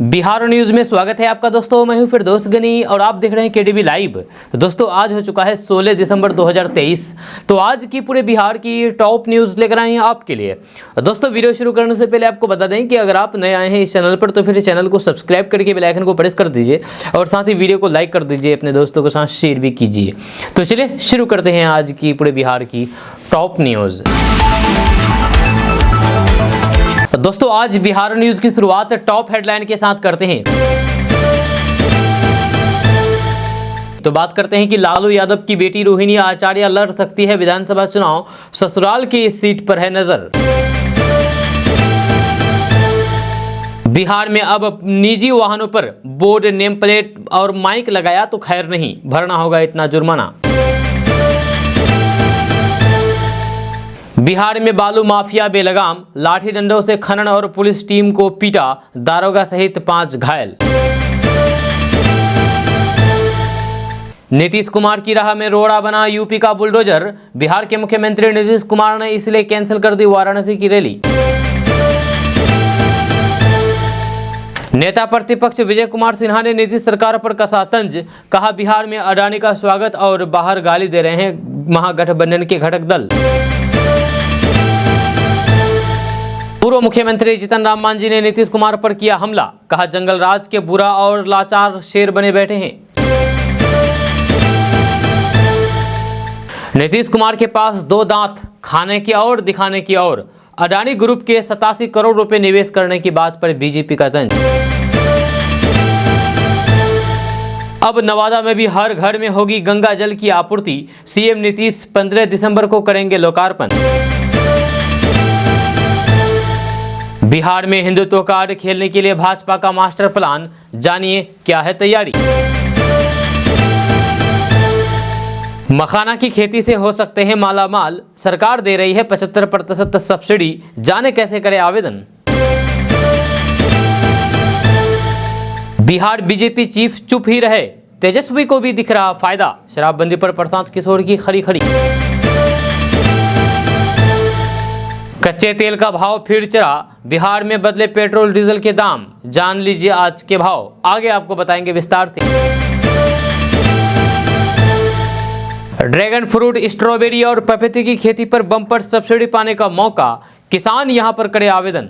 Bihar news में स्वागत है आपका दोस्तों। मैं हूं फिरदौस गनी और आप देख रहे हैं केडीबी लाइव। दोस्तों आज हो चुका है 16 दिसंबर 2023। तो आज की पूरे बिहार की टॉप न्यूज लेकर आए हैं आपके लिए। दोस्तों वीडियो शुरू करने से पहले आपको बता दें कि अगर आप नए आए हैं इस चैनल पर तो फिर चैनल को सब्सक्राइब करके बेल आइकन को प्रेस कर दीजिए और साथ ही वीडियो को लाइक कर दीजिए, अपने दोस्तों के साथ शेयर भी कीजिए। तो चलिए शुरू करते हैं आज की पूरे बिहार की टॉप न्यूज। दोस्तों आज बिहार न्यूज की शुरुआत टॉप हेडलाइन के साथ करते हैं। तो बात करते हैं कि लालू यादव की बेटी रोहिणी आचार्य लड़ सकती है विधानसभा चुनाव, ससुराल की इस सीट पर है नजर। बिहार में अब निजी वाहनों पर बोर्ड, नेम प्लेट और माइक लगाया तो खैर नहीं, भरना होगा इतना जुर्माना। बिहार में बालू माफिया बेलगाम, लाठी डंडों से खनन और पुलिस टीम को पीटा, दारोगा सहित 5 घायल। नीतीश कुमार की राह में रोड़ा बना यूपी का बुलडोजर, बिहार के मुख्यमंत्री नीतीश कुमार ने इसलिए कैंसिल कर दी वाराणसी की रैली। नेता प्रतिपक्ष विजय कुमार सिन्हा ने नीतीश सरकार पर कसा तंज, कहा बिहार में अडानी का स्वागत और बाहर गाली दे रहे हैं महागठबंधन के घटक दल। पूर्व मुख्यमंत्री जीतन राम मांझी ने नीतीश कुमार पर किया हमला, कहा जंगल राज के बुरा और लाचार शेर बने बैठे हैं। नीतीश कुमार के पास 2 दांत, खाने की और दिखाने की और। अडानी ग्रुप के 87 करोड़ रुपए निवेश करने की बात पर बीजेपी का तंज। अब नवादा में भी हर घर में होगी गंगा जल की आपूर्ति, सीएम नीतीश 15 दिसंबर को करेंगे लोकार्पण। बिहार में हिंदुत्व कार्ड खेलने के लिए भाजपा का मास्टर प्लान, जानिए क्या है तैयारी। मखाना की खेती से हो सकते हैं मालामाल, सरकार दे रही है 75% सब्सिडी, जाने कैसे करें आवेदन। बिहार बीजेपी चीफ चुप ही रहे, तेजस्वी को भी दिख रहा फायदा, शराबबंदी पर प्रशांत किशोर की खरी खरी। कच्चे तेल का भाव फिर चढ़ा, बिहार में बदले पेट्रोल डीजल के दाम, जान लीजिए आज के भाव, आगे आपको बताएंगे विस्तार से। ड्रैगन फ्रूट, स्ट्रॉबेरी और पपीते की खेती पर बम्पर सब्सिडी पाने का मौका, किसान यहां पर करे आवेदन।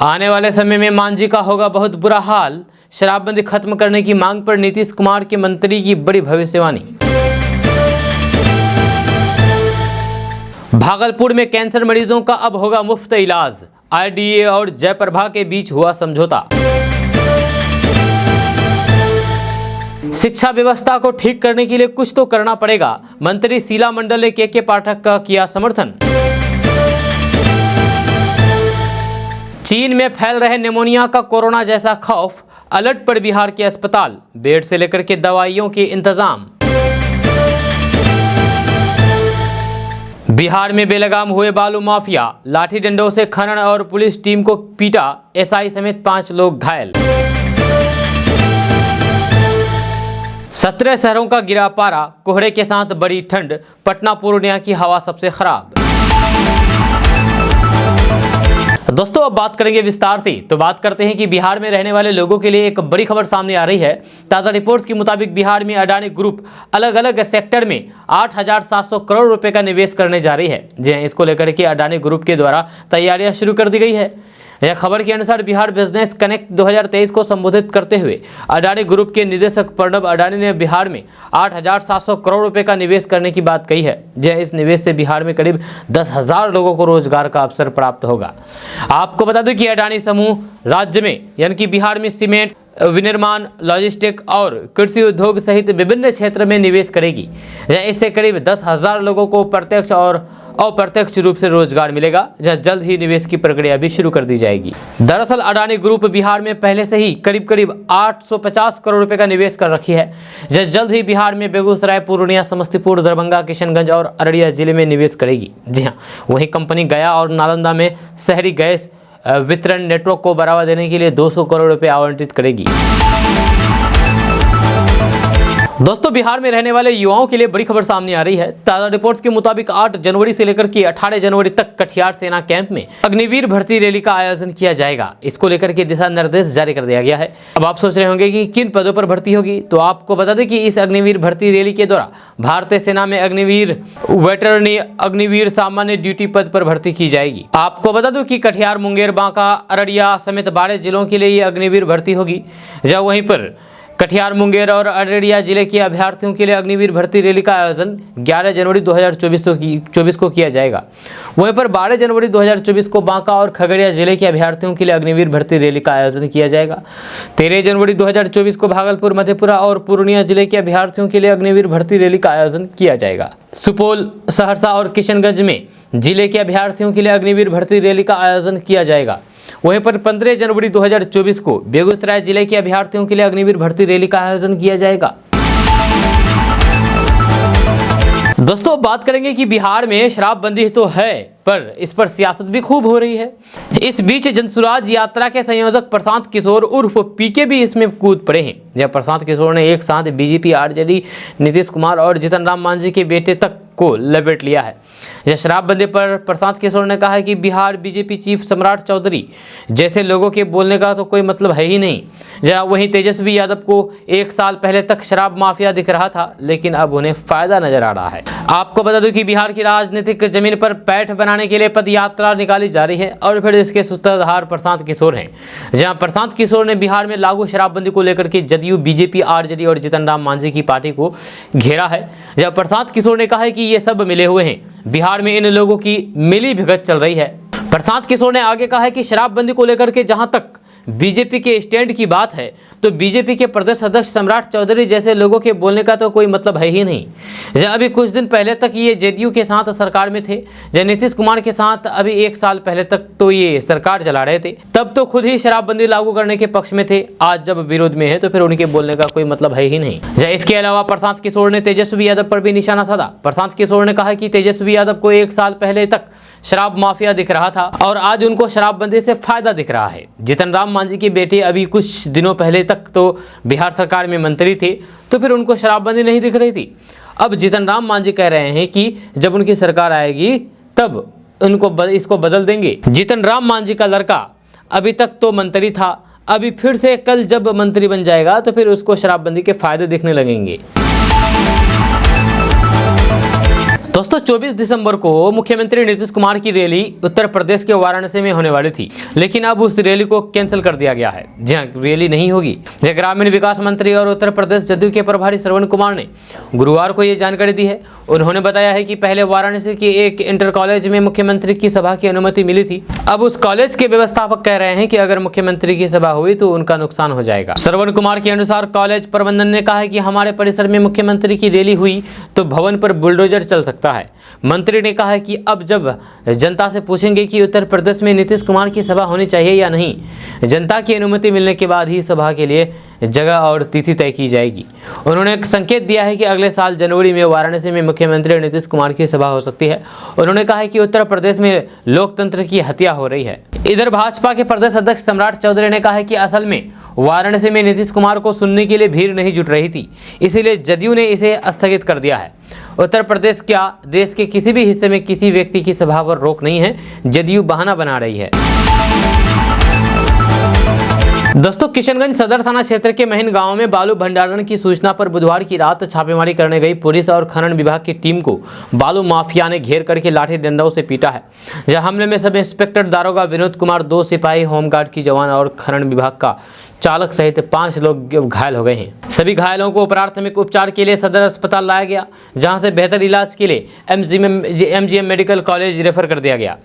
आने वाले समय में मांझी का होगा बहुत बुरा हाल, शराबबंदी खत्म करने की मांग पर नीतीश कुमार के मंत्री की बड़ी भविष्यवाणी। भागलपुर में कैंसर मरीजों का अब होगा मुफ्त इलाज, आईडीए और जयप्रभा के बीच हुआ समझौता। शिक्षा व्यवस्था को ठीक करने के लिए कुछ तो करना पड़ेगा, मंत्री शीला मंडल ने के पाठक का किया समर्थन। चीन में फैल रहे निमोनिया का कोरोना जैसा खौफ, अलर्ट पर बिहार के अस्पताल, बेड से लेकर के दवाइयों के इंतजाम। बिहार में बेलगाम हुए बालू माफिया, लाठी डंडों से खनन और पुलिस टीम को पीटा, एसआई समेत 5 लोग घायल। 17 शहरों का गिरा पारा, कोहरे के साथ बड़ी ठंड, पटना पूर्णिया की हवा सबसे खराब। दोस्तों अब बात करेंगे विस्तार से। तो बात करते हैं कि बिहार में रहने वाले लोगों के लिए एक बड़ी खबर सामने आ रही है। ताज़ा रिपोर्ट्स के मुताबिक बिहार में अडानी ग्रुप अलग अलग सेक्टर में 8,700 करोड़ रुपए का निवेश करने जा रही है। जी हां, इसको लेकर के अडानी ग्रुप के द्वारा तैयारियां शुरू कर दी गई है। यह खबर के अनुसार बिहार बिजनेस कनेक्ट 2023 को संबोधित करते हुए अडानी ग्रुप के निदेशक प्रणब अडानी ने बिहार में 8,700 करोड़ रुपए का निवेश करने की बात कही है। जय इस निवेश से बिहार में करीब 10,000 लोगों को रोजगार का अवसर प्राप्त होगा। आपको बता दें कि अडानी समूह राज्य में यानी कि बिहार में सीमेंट, विनिर्माण, लॉजिस्टिक और कृषि उद्योग सहित विभिन्न क्षेत्र में निवेश करेगी। इससे करीब 10,000 लोगों को प्रत्यक्ष और अप्रत्यक्ष रूप से रोजगार मिलेगा, जहां जल्द ही निवेश की प्रक्रिया भी शुरू कर दी जाएगी। दरअसल अडानी ग्रुप बिहार में पहले से ही करीब 850 करोड़ रुपए का निवेश कर रखी है, जहां जल्द ही बिहार में बेगूसराय, पूर्णिया, समस्तीपुर, दरभंगा, किशनगंज और अररिया जिले में निवेश करेगी। जी हाँ, वहीं कंपनी गया और नालंदा में शहरी गैस वितरण नेटवर्क को बढ़ावा देने के लिए 200 करोड़ रुपए आवंटित करेगी। दोस्तों, बिहार में रहने वाले युवाओं के लिए बड़ी खबर सामने आ रही है। ताजा रिपोर्ट्स के मुताबिक 8 जनवरी से लेकर के 18 जनवरी तक कटिहार सेना कैंप में अग्निवीर भर्ती रैली का आयोजन किया जाएगा। इसको लेकर के दिशा निर्देश जारी कर दिया गया है। अब आप सोच रहे होंगे कि किन पदों पर भर्ती होगी, तो आपको बता दें कि इस अग्निवीर भर्ती रैली के दौरान भारतीय सेना में अग्निवीर, वेटरनी, अग्निवीर सामान्य ड्यूटी पद पर भर्ती की जाएगी। आपको बता दूं कि कटिहार, मुंगेर, बांका, अररिया समेत 12 जिलों के लिए ये अग्निवीर भर्ती होगी। जब वहीं पर कटिहार, मुंगेर और अररिया जिले के अभ्यर्थियों के लिए अग्निवीर भर्ती रैली का आयोजन 11 जनवरी 2024 को किया जाएगा। वहीं पर 12 जनवरी 2024 को बांका और खगड़िया जिले के अभ्यर्थियों के लिए अग्निवीर भर्ती रैली का आयोजन किया जाएगा। 13 जनवरी 2024 को भागलपुर, मधेपुरा और पूर्णिया जिले के अभ्यर्थियों के लिए अग्निवीर भर्ती रैली का आयोजन किया जाएगा। सुपौल, सहरसा और किशनगंज में जिले के अभ्यर्थियों के लिए अग्निवीर भर्ती रैली का आयोजन किया जाएगा। वहीं पर 15 जनवरी 2024 को बेगूसराय जिले के अभ्यर्थियों के लिए अग्निवीर भर्ती रैली का आयोजन किया जाएगा। दोस्तों, बात करेंगे कि बिहार में शराबबंदी तो है, पर इस पर सियासत भी खूब हो रही है। इस बीच जनसुराज यात्रा के संयोजक प्रशांत किशोर उर्फ पीके भी इसमें कूद पड़े हैं। जब प्रशांत किशोर ने एक साथ बीजेपी, आरजेडी, नीतीश कुमार और जीतन राम मांझी के बेटे तक को लपेट लिया है। यह शराबबंदी पर प्रशांत किशोर ने कहा है कि बिहार बीजेपी चीफ सम्राट चौधरी जैसे लोगों के बोलने का तो कोई मतलब है ही नहीं। जहाँ वहीं तेजस्वी यादव को 1 साल पहले तक शराब माफिया दिख रहा था, लेकिन अब उन्हें फायदा नजर आ रहा है। आपको बता दूं कि बिहार की राजनीतिक जमीन पर पैठ बनाने के लिए पद यात्रा निकाली जा रही है और फिर इसके सूत्रधार प्रशांत किशोर हैं। जहां प्रशांत किशोर ने बिहार में लागू शराबबंदी को लेकर के जदयू, बीजेपी, आरजेडी और जीतन राम मांझी की पार्टी को घेरा है। जहां प्रशांत किशोर ने कहा है कि ये सब मिले हुए हैं, बिहार में इन लोगों की मिली भगत चल रही है। प्रशांत किशोर ने आगे कहा है कि शराबबंदी को लेकर के जहां तक बीजेपी के स्टैंड की बात है, तो बीजेपी के प्रदेश अध्यक्ष सम्राट चौधरी जैसे लोगों के बोलने का तो कोई मतलब है ही नहीं। जब अभी कुछ दिन पहले तक ये जेडीयू के साथ सरकार में थे, जब नीतीश कुमार के साथ अभी 1 साल पहले तक तो ये सरकार चला रहे थे, तब तो खुद ही शराबबंदी लागू करने के पक्ष में थे। आज जब विरोध में है तो फिर उनके बोलने का कोई मतलब है ही नहीं। इसके अलावा प्रशांत किशोर ने तेजस्वी यादव पर भी निशाना साधा। प्रशांत किशोर ने कहा कि तेजस्वी यादव को 1 साल पहले तक शराब माफिया दिख रहा था और आज उनको शराबबंदी से फायदा दिख रहा है। जीतन राम मांझी के बेटे अभी कुछ दिनों पहले तक तो बिहार सरकार में मंत्री थे, तो फिर उनको शराबबंदी नहीं दिख रही थी। अब जीतन राम मांझी कह रहे हैं कि जब उनकी सरकार आएगी तब उनको इसको बदल देंगे। जीतन राम मांझी का लड़का अभी तक तो मंत्री था, अभी फिर से कल जब मंत्री बन जाएगा तो फिर उसको शराबबंदी के फायदे दिखने लगेंगे। दोस्तों, 24 दिसंबर को मुख्यमंत्री नीतीश कुमार की रैली उत्तर प्रदेश के वाराणसी में होने वाली थी, लेकिन अब उस रैली को कैंसिल कर दिया गया है। जहां रैली नहीं होगी। ग्रामीण विकास मंत्री और उत्तर प्रदेश जदयू के प्रभारी श्रवण कुमार ने गुरुवार को ये जानकारी दी है। उन्होंने बताया है कि पहले वाराणसी के एक इंटर कॉलेज में मुख्यमंत्री की सभा की अनुमति मिली थी। अब उस कॉलेज के व्यवस्थापक कह रहे हैं कि अगर मुख्यमंत्री की सभा हुई तो उनका नुकसान हो जाएगा। श्रवण कुमार के अनुसार कॉलेज प्रबंधन ने कहा है कि हमारे परिसर में मुख्यमंत्री की रैली हुई तो भवन पर बुलडोजर चल सकता है। मंत्री ने कहा है कि अब जब जनता से पूछेंगे कि उत्तर प्रदेश में नीतीश कुमार की सभा होनी चाहिए या नहीं, जनता की अनुमति मिलने के बाद ही सभा के लिए जगह और तिथि तय की जाएगी। उन्होंने एक संकेत दिया है कि अगले साल जनवरी में वाराणसी में मुख्यमंत्री नीतीश कुमार की सभा हो सकती है। उन्होंने कहा है कि उत्तर प्रदेश में लोकतंत्र की हत्या हो रही है। इधर भाजपा के प्रदेश अध्यक्ष सम्राट चौधरी ने कहा है कि असल में वाराणसी में नीतीश कुमार को सुनने के लिए भीड़ नहीं जुट रही थी, इसीलिए जदयू ने इसे स्थगित कर दिया है। उत्तर प्रदेश क्या देश के किसी भी हिस्से में किसी व्यक्ति की सभा पर रोक नहीं है, जदयू बहाना बना रही है। दोस्तों, किशनगंज सदर थाना क्षेत्र के महिन गांव में बालू भंडारण की सूचना पर बुधवार की रात छापेमारी करने गई पुलिस और खनन विभाग की टीम को बालू माफिया ने घेर करके लाठी डंडों से पीटा है। जहां हमले में सब इंस्पेक्टर दारोगा विनोद कुमार, 2 सिपाही, होमगार्ड की जवान और खनन विभाग का चालक सहित 5 लोग घायल हो गए हैं। सभी घायलों को प्राथमिक उपचार के लिए सदर अस्पताल लाया गया, जहां से बेहतर इलाज के लिए एमजीएम मेडिकल कॉलेज रेफर कर दिया गया।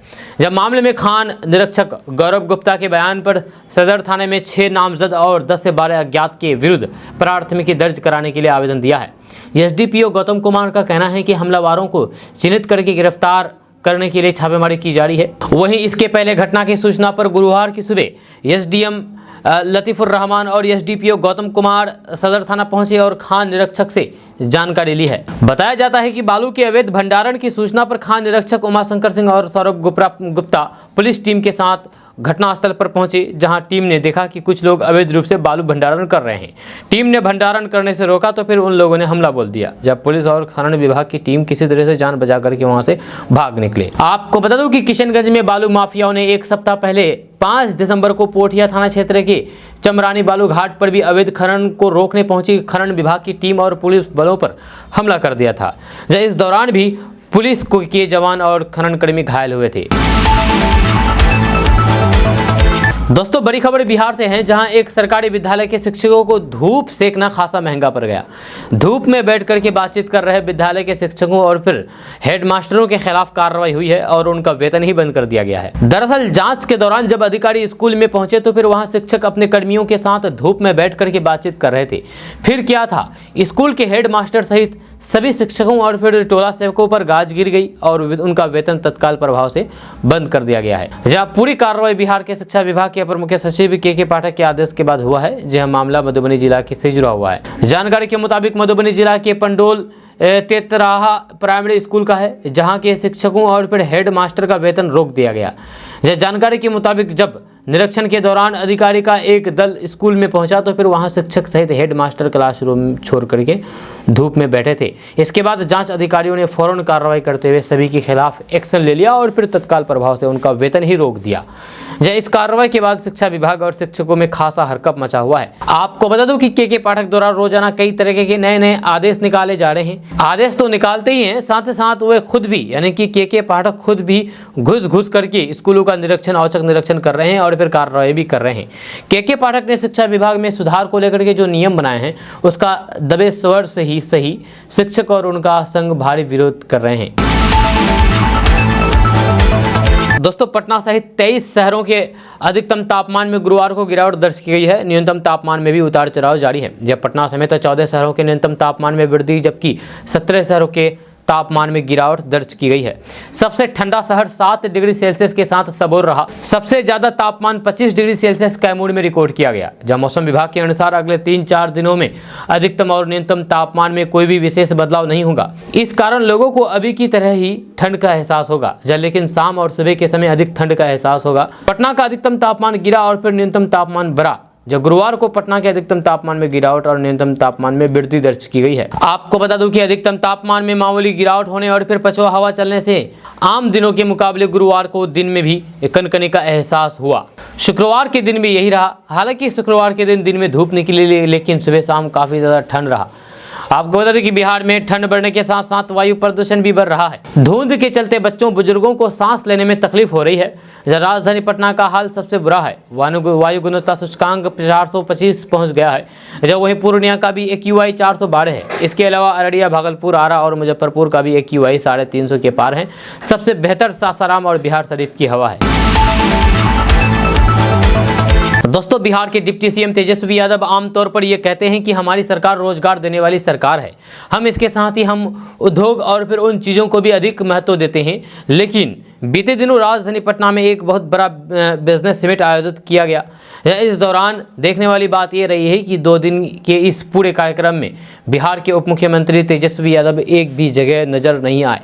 जब मामले में खान निरीक्षक गौरव गुप्ता के बयान पर सदर थाने में 6 नामजद और 10 से 12 अज्ञात के विरुद्ध प्राथमिकी दर्ज कराने के लिए आवेदन दिया है। एसडीपीओ गौतम कुमार का कहना है कि हमलावरों को चिन्हित करके गिरफ्तार करने के लिए छापेमारी की जा रही है। वहीं इसके पहले घटना की सूचना पर गुरुवार की सुबह एसडीएम लतीफुर रहमान और एसडीपीओ गौतम कुमार सदर थाना पहुंचे और खान निरीक्षक से जानकारी ली है। बताया जाता है कि बालू के अवैध भंडारण की सूचना पर खान निरीक्षक उमाशंकर सिंह और सौरभ गुप्ता पुलिस टीम के साथ घटनास्थल पर पहुंचे, जहां टीम ने देखा कि कुछ लोग अवैध रूप से बालू भंडारण कर रहे हैं। टीम ने भंडारण करने से रोका तो फिर उन लोगों ने हमला बोल दिया, जब पुलिस और खनन विभाग की टीम किसी तरह से जान बचा करके वहां से भाग निकले। आपको बता दूं कि किशनगंज में बालू माफियाओं ने एक सप्ताह पहले 5 दिसंबर को पोठिया थाना क्षेत्र के चमरानी बालू घाट पर भी अवैध खनन को रोकने पहुंची खनन विभाग की टीम और पुलिस बलों पर हमला कर दिया था। इस दौरान भी पुलिस के जवान और खनन कर्मी घायल हुए थे। दोस्तों, बड़ी खबर बिहार से है, जहां एक सरकारी विद्यालय के शिक्षकों को धूप सेकना खासा महंगा पड़ गया। धूप में बैठ करके बातचीत कर रहे विद्यालय के शिक्षकों और फिर हेडमास्टरों के खिलाफ कार्रवाई हुई है और उनका वेतन ही बंद कर दिया गया है। दरअसल जांच के दौरान जब अधिकारी स्कूल में पहुंचे तो फिर वहां शिक्षक अपने कर्मियों के साथ धूप में बैठ करके बातचीत कर रहे थे। फिर क्या था, स्कूल के हेडमास्टर सहित सभी शिक्षकों और फिर टोला सेवकों पर गाज गिर गई और उनका वेतन तत्काल प्रभाव से बंद कर दिया गया है। जहां पूरी कार्रवाई बिहार के शिक्षा विभाग अपर मुख्य सचिव के पाठक के आदेश के बाद हुआ है। यह मामला मधुबनी जिला से जुड़ा हुआ है। जानकारी के मुताबिक मधुबनी जिला के पंडोल तेतराहा प्राइमरी स्कूल का है, जहां के शिक्षकों और फिर हेड मास्टर का वेतन रोक दिया गया। यह जानकारी के मुताबिक जब निरीक्षण के दौरान अधिकारी का एक दल स्कूल में पहुंचा तो फिर वहां शिक्षक सहित हेड मास्टर क्लासरूम छोड़ करके धूप में बैठे थे। इसके बाद जांच अधिकारियों ने फौरन कार्रवाई करते हुए सभी के खिलाफ एक्शन ले लिया और फिर तत्काल प्रभाव से उनका वेतन ही रोक दिया। इस कार्रवाई के बाद शिक्षा विभाग और शिक्षकों में खासा हरकत मचा हुआ है। आपको बता दूं कि के पाठक द्वारा रोजाना कई तरह के नए आदेश निकाले जा रहे हैं। आदेश तो निकालते ही हैं, साथ ही साथ वे खुद भी यानी कि के पाठक खुद भी घुस करके स्कूलों का निरीक्षण, औचक निरीक्षण कर रहे हैं और फिर कार्रवाई भी कर रहे हैं। के पाठक ने शिक्षा विभाग में सुधार को लेकर के जो नियम बनाए हैं उसका दबे स्वर से ही सही शिक्षक और उनका संघ भारी विरोध कर रहे हैं। दोस्तों, पटना सहित 23 शहरों के अधिकतम तापमान में गुरुवार को गिरावट दर्ज की गई है। न्यूनतम तापमान में भी उतार चढ़ाव जारी है। जब पटना समेत 14 शहरों के न्यूनतम तापमान में वृद्धि जबकि 17 शहरों के तापमान में गिरावट दर्ज की गई है। सबसे ठंडा शहर 7 डिग्री सेल्सियस के साथ सबौर रहा। सबसे ज्यादा तापमान 25 डिग्री सेल्सियस कैमूर में रिकॉर्ड किया गया। जब मौसम विभाग के अनुसार अगले 3-4 दिनों में अधिकतम और न्यूनतम तापमान में कोई भी विशेष बदलाव नहीं होगा। इस कारण लोगों को अभी की तरह ही ठंड का एहसास होगा, लेकिन शाम और सुबह के समय अधिक ठंड का एहसास होगा। पटना का अधिकतम तापमान गिरा और फिर न्यूनतम तापमान बढ़ा। जब गुरुवार को पटना के अधिकतम तापमान में गिरावट और न्यूनतम तापमान में वृद्धि दर्ज की गई है। आपको बता दूं कि अधिकतम तापमान में मामूली गिरावट होने और फिर पछुआ हवा चलने से आम दिनों के मुकाबले गुरुवार को दिन में भी कनकनी का एहसास हुआ। शुक्रवार के दिन भी यही रहा। हालांकि शुक्रवार के दिन में धूप निकली, लेकिन सुबह शाम काफी ज्यादा ठंड रहा। आपको बता दें कि बिहार में ठंड बढ़ने के साथ साथ वायु प्रदूषण भी बढ़ रहा है। धुंध के चलते बच्चों बुजुर्गों को सांस लेने में तकलीफ हो रही है। राजधानी पटना का हाल सबसे बुरा है। वायु गुणवत्ता सूचकांक 425 पहुंच गया है, जब वहीं पूर्णिया का भी AQI 412 है। इसके अलावा अररिया, भागलपुर, आरा और मुजफ्फरपुर का भी AQI 350 के पार है। सबसे बेहतर सासाराम और बिहार शरीफ की हवा है। दोस्तों, बिहार के डिप्टी सीएम तेजस्वी यादव आमतौर पर यह कहते हैं कि हमारी सरकार रोजगार देने वाली सरकार है। हम इसके साथ ही हम उद्योग और फिर उन चीज़ों को भी अधिक महत्व देते हैं। लेकिन बीते दिनों राजधानी पटना में एक बहुत बड़ा बिजनेस समिट आयोजित किया गया। इस दौरान देखने वाली बात यह रही है कि 2 दिन के इस पूरे कार्यक्रम में बिहार के उप मुख्यमंत्री तेजस्वी यादव एक भी जगह नजर नहीं आए।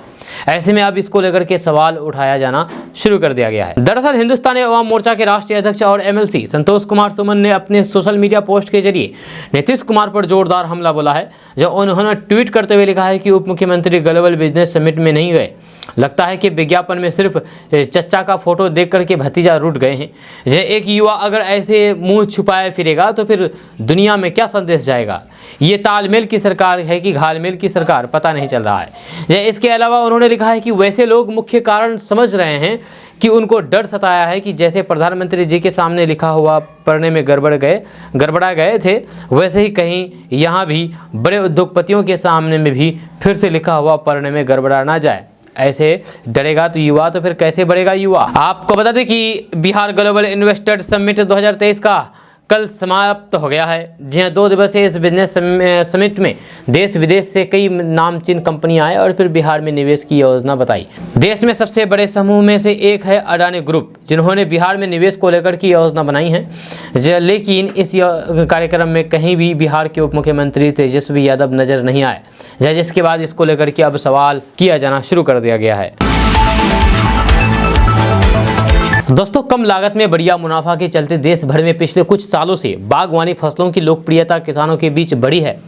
ऐसे में अब इसको लेकर के सवाल उठाया जाना शुरू कर दिया गया है। दरअसल हिंदुस्तानी अवाम मोर्चा के राष्ट्रीय अध्यक्ष और MLC संतोष कुमार सुमन ने अपने सोशल मीडिया पोस्ट के जरिए नीतीश कुमार पर जोरदार हमला बोला है। जो उन्होंने ट्वीट करते हुए लिखा है कि उप मुख्यमंत्री ग्लोबल बिजनेस समिट में नहीं गए। लगता है कि विज्ञापन में सिर्फ चचा का फोटो देख करके भतीजा रूठ गए हैं। एक युवा अगर ऐसे मुंह छुपाए फिरेगा तो फिर दुनिया में क्या संदेश जाएगा। ये तालमेल की सरकार है कि घालमेल की सरकार, पता नहीं चल रहा है। इसके अलावा उन्होंने लिखा है कि वैसे लोग मुख्य कारण समझ रहे हैं कि उनको डर सताया है कि जैसे प्रधानमंत्री जी के सामने लिखा हुआ पढ़ने में गड़बड़ा गए थे, वैसे ही कहीं यहाँ भी बड़े उद्योगपतियों के सामने में भी फिर से लिखा हुआ पढ़ने में गड़बड़ा ना जाए। ऐसे डरेगा तो युवा, तो फिर कैसे बढ़ेगा युवा। आपको बता दें कि बिहार ग्लोबल इन्वेस्टर समिट 2023 का कल समाप्त हो गया है। जी हाँ, 2 दिवसीय इस बिजनेस समिट में देश विदेश से कई नामचीन कंपनियां आए और फिर बिहार में निवेश की योजना बताई। देश में सबसे बड़े समूह में से एक है अडानी ग्रुप, जिन्होंने बिहार में निवेश को लेकर की योजना बनाई है। लेकिन इस कार्यक्रम में कहीं भी बिहार के उप मुख्यमंत्री तेजस्वी यादव नजर नहीं आए, जिसके बाद इसको लेकर के अब सवाल किया जाना शुरू कर दिया गया है। दोस्तों, कम लागत में बढ़िया मुनाफा के चलते देश भर में पिछले कुछ सालों से बागवानी फसलों की लोकप्रियता किसानों के बीच बढ़ी है।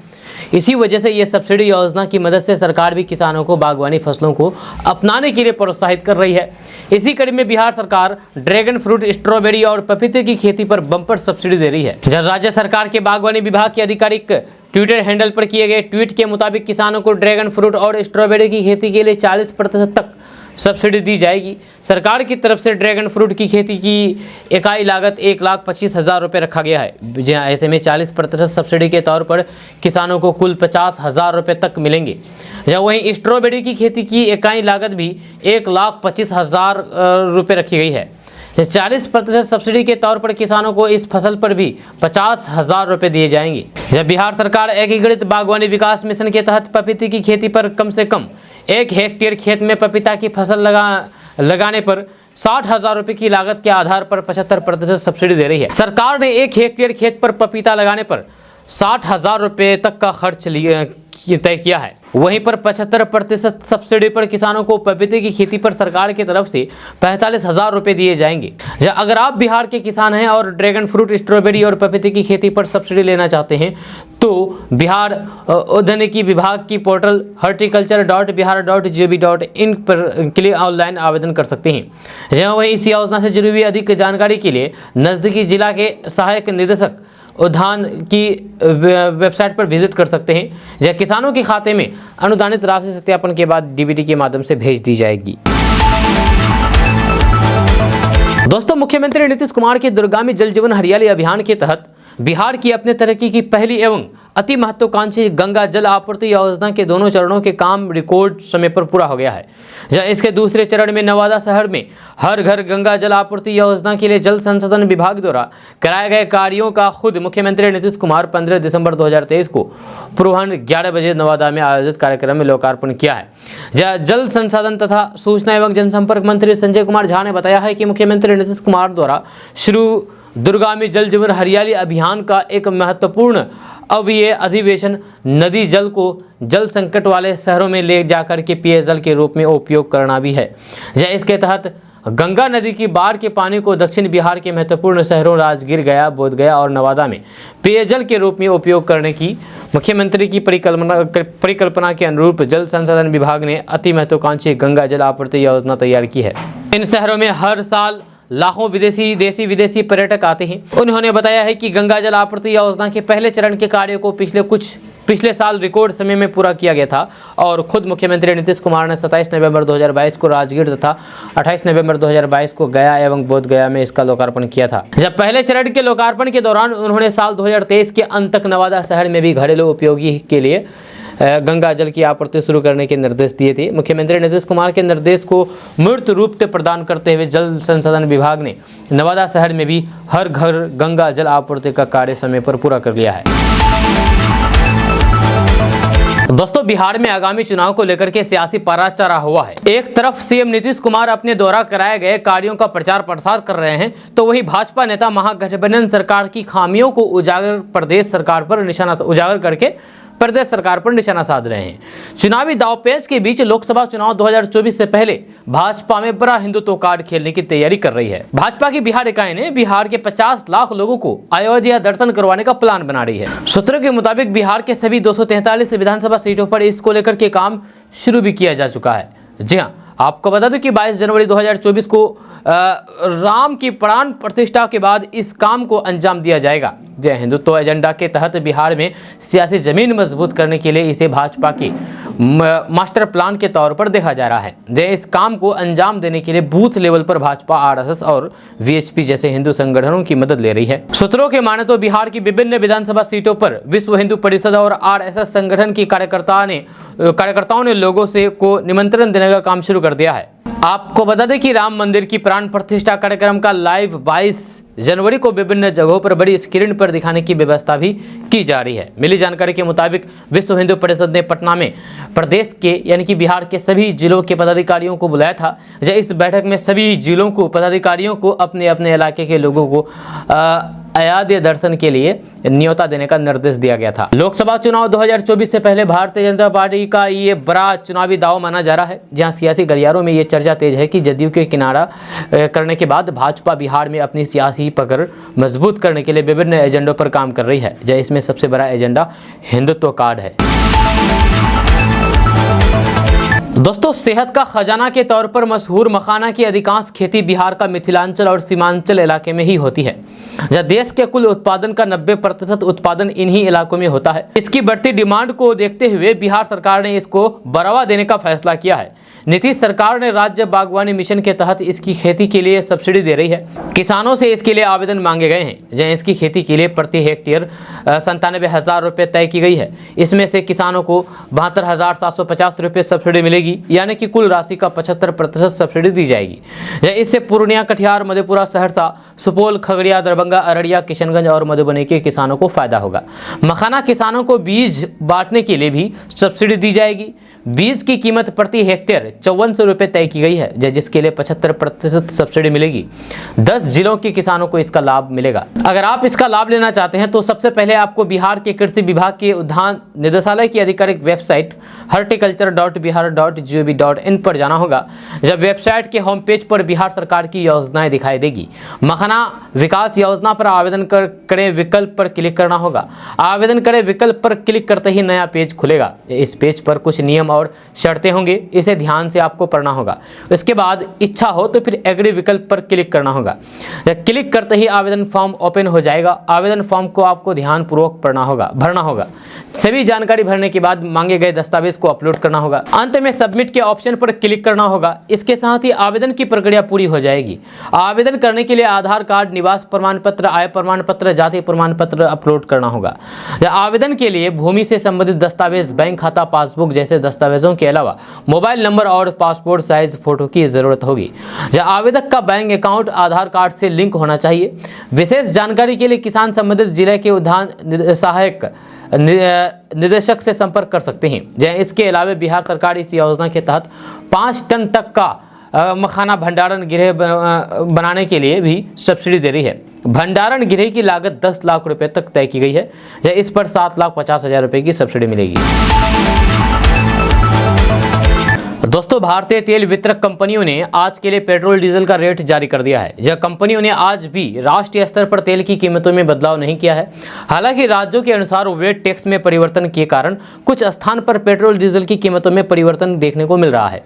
इसी वजह से ये सब्सिडी योजना की मदद से सरकार भी किसानों को बागवानी फसलों को अपनाने के लिए प्रोत्साहित कर रही है। इसी कड़ी में बिहार सरकार ड्रैगन फ्रूट, स्ट्रॉबेरी और पपीते की खेती पर बम्पर सब्सिडी दे रही है। जब राज्य सरकार के बागवानी विभाग के आधिकारिक ट्विटर हैंडल पर किए गए ट्वीट के मुताबिक किसानों को ड्रैगन फ्रूट और स्ट्रॉबेरी की खेती के लिए 40% तक सब्सिडी दी जाएगी। सरकार की तरफ से ड्रैगन फ्रूट की खेती की इकाई लागत 1,25,000 रुपये रखा गया है। जी हाँ, ऐसे में 40% सब्सिडी के तौर पर किसानों को कुल 50,000 रुपये तक मिलेंगे। जब वहीं स्ट्रॉबेरी की खेती की इकाई लागत भी 1,25,000 रुपये रखी गई है। 40% सब्सिडी के तौर पर किसानों को इस फसल पर भी 50,000 रुपये दिए जाएंगे। जब बिहार सरकार एकीकृत बागवानी विकास मिशन के तहत पपीते की खेती पर कम से कम 1 हेक्टेयर खेत में पपीता की फसल लगाने पर 60,000 रुपये की लागत के आधार पर 75% सब्सिडी दे रही है। सरकार ने 1 हेक्टेयर खेत पर पपीता लगाने पर 60,000 रुपये तक का खर्च तय किया है। वहीं पर 75% सब्सिडी पर किसानों को पपीते की खेती पर सरकार की तरफ से 45,000 रुपये दिए जाएंगे। अगर आप बिहार के किसान हैं और ड्रैगन फ्रूट, स्ट्रॉबेरी और पपीते की खेती पर सब्सिडी लेना चाहते हैं तो बिहार उद्यानिकी विभाग की पोर्टल horticulture.bihar.gov.in पर के लिए ऑनलाइन आवेदन कर सकते हैं। जहाँ वहीं इस योजना से जुड़ी हुई अधिक जानकारी के लिए नज़दीकी जिला के सहायक निदेशक उद्यान की वेबसाइट पर विजिट कर सकते हैं। जहाँ किसानों के खाते में अनुदानित राशि सत्यापन के बाद डीबीटी के माध्यम से भेज दी जाएगी। दोस्तों, मुख्यमंत्री नीतीश कुमार के दूरगामी जल जीवन हरियाली अभियान के तहत बिहार की अपने तरक्की की पहली एवं अति महत्वाकांक्षी गंगा जल आपूर्ति योजना के दोनों चरणों के काम रिकॉर्ड समय पर पूरा हो गया है। जहाँ इसके दूसरे चरण में नवादा शहर में हर घर गंगा जल आपूर्ति योजना के लिए जल संसाधन विभाग द्वारा कराए गए कार्यों का खुद मुख्यमंत्री नीतीश कुमार 15 दिसंबर 2023 को पूर्वाह्न 11 बजे नवादा में आयोजित कार्यक्रम में लोकार्पण किया है। जहाँ जल संसाधन तथा सूचना एवं जनसंपर्क मंत्री संजय कुमार झा ने बताया है कि मुख्यमंत्री नीतीश कुमार द्वारा शुरू दूरगामी जल जीवन हरियाली अभियान का एक महत्वपूर्ण अवयव अधिवेशन नदी जल को जल संकट वाले शहरों में ले जाकर के पेयजल के रूप में उपयोग करना भी है। जहाँ इसके तहत गंगा नदी की बाढ़ के पानी को दक्षिण बिहार के महत्वपूर्ण शहरों राजगीर, गया, बोधगया और नवादा में पेयजल के रूप में उपयोग करने की मुख्यमंत्री की परिकल्पना के अनुरूप जल संसाधन विभाग ने अति महत्वाकांक्षी गंगा जल आपूर्ति योजना तैयार की है। इन शहरों में हर साल लाखों देशी विदेशी पर्यटक आते हैं। उन्होंने बताया है कि गंगा जल आपूर्ति योजना के पहले चरण के कार्य को पिछले साल रिकॉर्ड समय में पूरा किया गया था और खुद मुख्यमंत्री नीतीश कुमार ने 27 नवंबर 2022 को राजगीर तथा 28 नवंबर 2022 को गया एवं बोधगया में इसका लोकार्पण किया था। जब पहले चरण के लोकार्पण के दौरान उन्होंने साल 2023 के अंत तक नवादा शहर में भी घरेलू उपयोगी के लिए गंगा जल की आपूर्ति शुरू करने के निर्देश दिए थे। मुख्यमंत्री नीतीश कुमार के निर्देश को मूर्त रूप प्रदान करते हुए जल संसाधन विभाग ने नवादा शहर में भी हर घर गंगा जल आपूर्ति का कार्य समय पर पूरा कर लिया है। दोस्तों, बिहार में आगामी चुनाव को लेकर के सियासी पारा चढ़ा हुआ है। एक तरफ सीएम नीतीश कुमार अपने द्वारा कराए गए कार्यों का प्रचार प्रसार कर रहे हैं तो वहीं भाजपा नेता महागठबंधन सरकार की खामियों को उजागर करके प्रदेश सरकार पर निशाना साध रहे हैं। चुनावी दांवपेच के बीच लोकसभा चुनाव 2024 से पहले भाजपा में बड़ा हिंदुत्व कार्ड खेलने की तैयारी कर रही है। भाजपा की बिहार इकाई ने बिहार के 50 लाख लोगों को अयोध्या दर्शन करवाने का प्लान बना रही है। सूत्रों के मुताबिक बिहार के सभी 243 विधानसभा सीटों पर इसको लेकर के काम शुरू भी किया जा चुका है। जी हाँ, आपको बता दूं कि 22 जनवरी 2024 को राम की प्राण प्रतिष्ठा के बाद इस काम को अंजाम दिया जाएगा। जय हिंदुत्व एजेंडा के तहत बिहार में सियासी जमीन मजबूत करने के लिए इसे भाजपा के मास्टर प्लान के तौर पर देखा जा रहा है। जय इस काम को अंजाम देने के लिए बूथ लेवल पर भाजपा, आरएसएस और वीएचपी जैसे हिंदू संगठनों की मदद ले रही है। सूत्रों के माने तो बिहार की विभिन्न विधानसभा सीटों पर विश्व हिंदू परिषद और आरएसएस संगठन की कार्यकर्ताओं ने लोगों से को निमंत्रण देने का काम शुरू कर दिया है। आपको बता दें कि राम मंदिर की प्राण प्रतिष्ठा कार्यक्रम का लाइव 22 जनवरी को विभिन्न जगहों पर बड़ी स्क्रीन पर दिखाने की व्यवस्था भी की जा रही है। मिली जानकारी के मुताबिक विश्व हिंदू परिषद ने पटना में प्रदेश के यानी कि बिहार के सभी जिलों के पदाधिकारियों को बुलाया था। इस बैठक में सभी जिलों को पदाधिकारियों को अपने अपने इलाके के लोगों को अयोध्या दर्शन के लिए न्योता देने का निर्देश दिया गया था। लोकसभा चुनाव 2024 से पहले भारतीय जनता पार्टी का ये बड़ा चुनावी दांव माना जा रहा है, जहां सियासी गलियारों में ये चर्चा तेज है कि जदयू के किनारा करने के बाद भाजपा बिहार में अपनी सियासी पकड़ मजबूत करने के लिए विभिन्न एजेंडों पर काम कर रही है। इसमें सबसे बड़ा एजेंडा हिंदुत्व कार्ड है। दोस्तों, सेहत का खजाना के तौर पर मशहूर मखाना की अधिकांश खेती बिहार का मिथिलांचल और सीमांचल इलाके में ही होती है, जहाँ देश के कुल उत्पादन का 90% उत्पादन इन्हीं इलाकों में होता है। इसकी बढ़ती डिमांड को देखते हुए बिहार सरकार ने इसको बढ़ावा देने का फैसला किया है। नीतीश सरकार ने राज्य बागवानी मिशन के तहत इसकी खेती के लिए सब्सिडी दे रही है। किसानों से इसके लिए आवेदन मांगे गए हैं, जहाँ इसकी खेती के लिए प्रति हेक्टेयर 97,000 रुपये तय की गई है। इसमें से किसानों को 72,750 रुपये सब्सिडी मिलेगी, यानी कि कुल राशि का 75% सब्सिडी दी जाएगी। इससे पूर्णिया, कटिहार, मधेपुरा, सहरसा, सुपौल, खगड़िया, दरभंगा, अररिया, किशनगंज और मधुबनी के किसानों को फायदा होगा। मखाना किसानों को बीज बांटने के लिए भी सब्सिडी दी जाएगी। बीज की कीमत प्रति हेक्टेयर 5400 रुपये तय की गई है, जिसके लिए 75% सब्सिडी मिलेगी। 10 जिलों के किसानों को इसका लाभ मिलेगा। अगर आप इसका लाभ लेना चाहते हैं तो सबसे पहले आपको बिहार के कृषि विभाग के उद्यान निदेशालय की आधिकारिक वेबसाइट horticulture.bihar.gov.in पर जाना होगा। जब वेबसाइट के होम पेज पर बिहार सरकार की योजनाएं दिखाई देगी, मखाना विकास योजना पर आवेदन करें विकल्प पर क्लिक करना होगा। आवेदन करें विकल्प पर क्लिक करते ही नया पेज खुलेगा। इस पेज पर कुछ नियम और शर्तें होंगे, इसे ध्यान से आपको पढ़ना होगा। इसके बाद इच्छा हो तो फिर एग्री विकल्प पर क्लिक करना होगा। क्लिक करते ही आवेदन फॉर्म ओपन हो जाएगा। आवेदन फॉर्म को आपको ध्यानपूर्वक भरना होगा। सभी जानकारी भरने के बाद मांगे गए दस्तावेज को अपलोड करना होगा। अंत में सबमिट के ऑप्शन पर क्लिक करना होगा। इसके साथ ही आवेदन की प्रक्रिया पूरी हो जाएगी। आवेदन करने के लिए आधार कार्ड, निवास प्रमाण पत्र, आय प्रमाण पत्र, जाति प्रमाण पत्र अपलोड करना होगा। आवेदन के लिए भूमि से संबंधित दस्तावेज, बैंक खाता, पासबुक जैसे दस्तावेजों के अलावा मोबाइल नंबर और पासपोर्ट साइज फोटो की जरूरत होगी। आवेदक का बैंक अकाउंट आधार कार्ड से लिंक होना चाहिए। विशेष जानकारी के लिए किसान संबंधित जिले के उद्यान सहायक निदेशक से संपर्क कर सकते हैं। इसके अलावा बिहार सरकार इस योजना के तहत 5 टन तक का मखाना भंडारण गृह बनाने के लिए भी सब्सिडी दे रही है। भंडारण गृह की लागत 10 लाख रुपए तक तय की गई है। इस पर 7,50,000 रुपए की सब्सिडी मिलेगी। दोस्तों, भारतीय तेल वितरक कंपनियों ने आज के लिए पेट्रोल डीजल का रेट जारी कर दिया है। यह कंपनियों ने आज भी राष्ट्रीय स्तर पर तेल की कीमतों में बदलाव नहीं किया है। हालांकि राज्यों के अनुसार वेट टैक्स में परिवर्तन के कारण कुछ स्थान पर पेट्रोल डीजल की कीमतों में परिवर्तन देखने को मिल रहा है।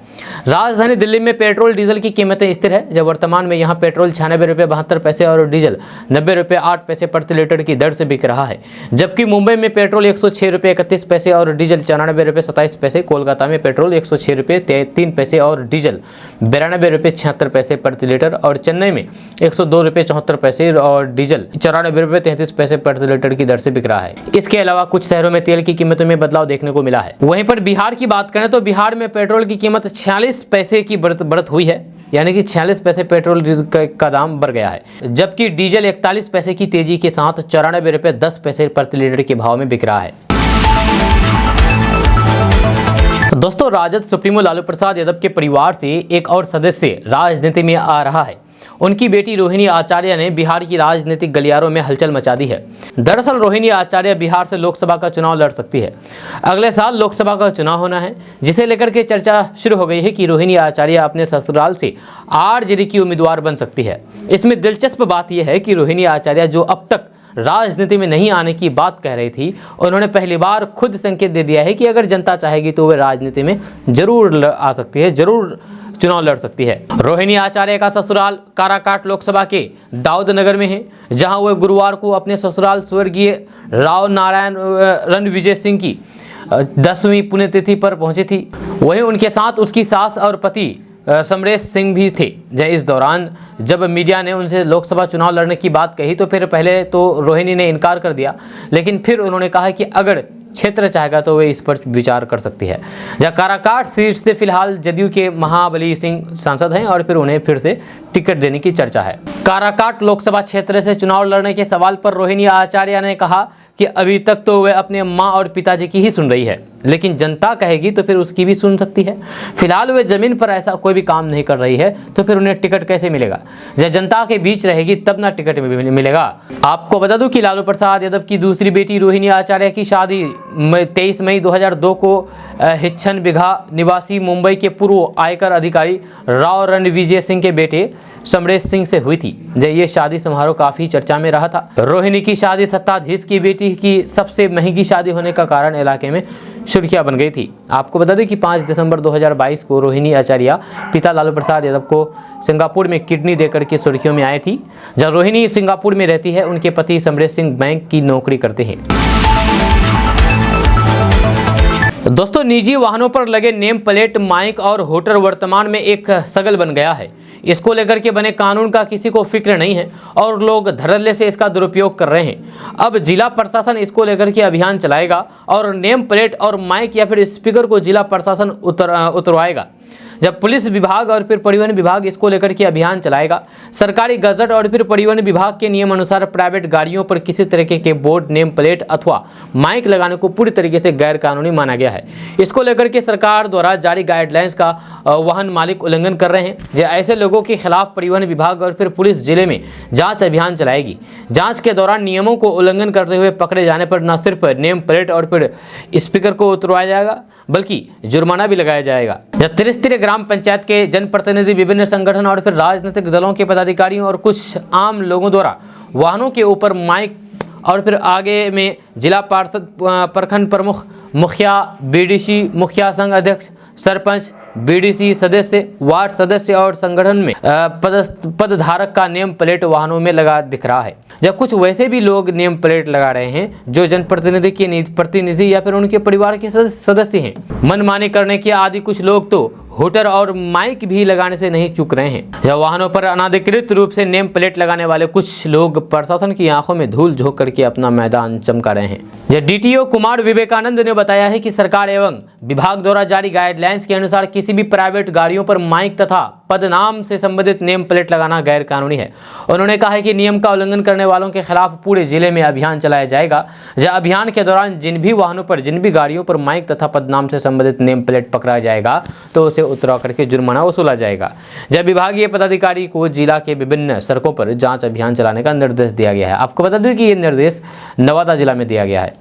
राजधानी दिल्ली में पेट्रोल डीजल की कीमतें स्थिर है। जब वर्तमान में यहाँ पेट्रोल 96 रुपये 72 पैसे और डीजल 90 रुपये 8 पैसे प्रति लीटर की दर से बिक रहा है। जबकि मुंबई में पेट्रोल 106 रुपये 31 पैसे और डीजल 94 रुपये 27 पैसे, कोलकाता में पेट्रोल 106 रुपये 3 पैसे और डीजल 92 रुपये 76 पैसे प्रति लीटर और चेन्नई में 102 रुपये 74 पैसे और डीजल 94 रुपये 33 पैसे प्रति लीटर की दर से बिक रहा है। इसके अलावा कुछ शहरों में तेल की कीमतों में बदलाव देखने को मिला है। वहीं पर बिहार की बात करें तो बिहार में पेट्रोल की कीमत 46 पैसे की बढ़त हुई है, यानी कि 46 पैसे पेट्रोल का दाम बढ़ गया है। जबकि डीजल 41 पैसे की तेजी के साथ 94 रुपये 10 पैसे प्रति लीटर के भाव में बिक रहा है। दोस्तों, राजद सुप्रीमो लालू प्रसाद यादव के परिवार से एक और सदस्य राजनीति में आ रहा है। उनकी बेटी रोहिणी आचार्य ने बिहार की राजनीतिक गलियारों में हलचल मचा दी है। दरअसल रोहिणी आचार्य बिहार से लोकसभा का चुनाव लड़ सकती है। अगले साल लोकसभा का चुनाव होना है, जिसे लेकर के चर्चा शुरू हो गई है कि रोहिणी आचार्य अपने ससुराल से आरजेडी की उम्मीदवार बन सकती है। इसमें दिलचस्प बात यह है कि रोहिणी आचार्य, जो अब तक राजनीति में नहीं आने की बात कह रही थी, उन्होंने पहली बार खुद संकेत दे दिया है कि अगर जनता चाहेगी तो वे राजनीति में जरूर आ सकती है, जरूर चुनाव लड़ सकती है। रोहिणी आचार्य का ससुराल काराकाट लोकसभा के दाऊद नगर में है, जहां वह गुरुवार को अपने ससुराल स्वर्गीय राव नारायण रणविजय सिंह की 10वीं पुण्यतिथि पर पहुंची थी। वहीं उनके साथ उसकी सास और पति समरेश सिंह भी थे। इस दौरान जब मीडिया ने उनसे लोकसभा चुनाव लड़ने की बात कही तो फिर पहले तो रोहिणी ने इनकार कर दिया, लेकिन फिर उन्होंने कहा कि अगर क्षेत्र चाहेगा तो वे इस पर विचार कर सकती है। काराकाट सीट से फिलहाल जदयू के महाबली सिंह सांसद हैं और फिर उन्हें फिर से टिकट देने की चर्चा है। काराकाट लोकसभा क्षेत्र से चुनाव लड़ने के सवाल पर रोहिणी आचार्य ने कहा कि अभी तक तो वह अपने मां और पिताजी की ही सुन रही है, लेकिन जनता कहेगी तो फिर उसकी भी सुन सकती है। फिलहाल वे जमीन पर ऐसा कोई भी काम नहीं कर रही है, तो फिर उन्हें टिकट कैसे मिलेगा? जब जनता के बीच रहेगी तब ना टिकट मिलेगा। आपको बता दूं कि लालू प्रसाद यादव की दूसरी बेटी रोहिणी आचार्य की शादी 23 मई 2002 को हिच्छन बिघा निवासी मुंबई के पूर्व आयकर अधिकारी राव रणविजय सिंह के बेटे समरेश सिंह से हुई थी। ये शादी समारोह काफी चर्चा में रहा था। रोहिणी की शादी सत्ताधीश की बेटी की सबसे महंगी शादी होने का कारण इलाके में सुर्खियां बन गई थी। आपको बता दें कि 5 दिसंबर 2022 को रोहिणी आचार्य पिता लालू प्रसाद यादव को सिंगापुर में किडनी देकर के सुर्खियों में आई थी। जब रोहिणी सिंगापुर में रहती है, उनके पति समरेश सिंह बैंक की नौकरी करते हैं। दोस्तों, निजी वाहनों पर लगे नेम प्लेट, माइक और होटर वर्तमान में एक सगल बन गया है। इसको लेकर के बने कानून का किसी को फिक्र नहीं है और लोग धड़ल्ले से इसका दुरुपयोग कर रहे हैं। अब जिला प्रशासन इसको लेकर के अभियान चलाएगा और नेम प्लेट और माइक या फिर स्पीकर को जिला प्रशासन उतरवाएगा। जब पुलिस विभाग और फिर परिवहन विभाग इसको लेकर के अभियान चलाएगा। सरकारी गजट और फिर परिवहन विभाग के नियम अनुसार प्राइवेट गाड़ियों पर किसी तरीके के बोर्ड, नेम प्लेट अथवा माइक लगाने को पूरी तरीके से गैर कानूनी माना गया है। इसको लेकर के सरकार द्वारा जारी गाइडलाइंस का वाहन मालिक उल्लंघन कर रहे हैं। ऐसे लोगों के खिलाफ परिवहन विभाग और फिर पुलिस जिले में जाँच अभियान चलाएगी। जाँच के दौरान नियमों को उल्लंघन करते हुए पकड़े जाने पर न सिर्फ नेम प्लेट और फिर स्पीकर को उतरवाया जाएगा, बल्कि जुर्माना भी लगाया जाएगा। त्रिस्तरीय ग्राम पंचायत के जनप्रतिनिधि, विभिन्न संगठन और फिर राजनीतिक दलों के पदाधिकारियों और कुछ आम लोगों द्वारा वाहनों के ऊपर माइक और फिर आगे में जिला पार्षद, प्रखंड प्रमुख, मुखिया, बीडीसी, मुखिया संघ अध्यक्ष, सरपंच, बीडीसी सदस्य, वार्ड सदस्य और संगठन में पदधारक का नेम प्लेट वाहनों में लगा दिख रहा है। जब कुछ वैसे भी लोग नेम प्लेट लगा रहे हैं जो जनप्रतिनिधि के प्रतिनिधि या फिर उनके परिवार के सदस्य हैं। मनमानी करने के आदि कुछ लोग तो होटर और माइक भी लगाने से नहीं चूक रहे हैं। जब वाहनों पर अनाधिकृत रूप से नेम प्लेट लगाने वाले कुछ लोग प्रशासन की आंखों में धूल झोंक करके अपना मैदान चमका रहे हैं। यह डीटीओ कुमार विवेकानंद ने बताया है कि सरकार एवं विभाग द्वारा जारी गाइडलाइंस के अनुसार किसी भी प्राइवेट गाड़ियों पर माइक तथा पदनाम से संबंधित नेम प्लेट लगाना गैर कानूनी है। उन्होंने कहा है कि नियम का उल्लंघन करने वालों के खिलाफ पूरे जिले में अभियान चलाया जाएगा। जब अभियान के दौरान जिन भी वाहनों पर, जिन भी गाड़ियों पर माइक तथा पदनाम से संबंधित नेम प्लेट पकड़ा जाएगा तो उसे उतरा करके जुर्माना वसूला जाएगा। जब विभागीय पदाधिकारी को जिला के विभिन्न सड़कों पर जांच अभियान चलाने का निर्देश दिया गया है। आपको बता दें कि ये निर्देश नवादा जिला में दिया गया है।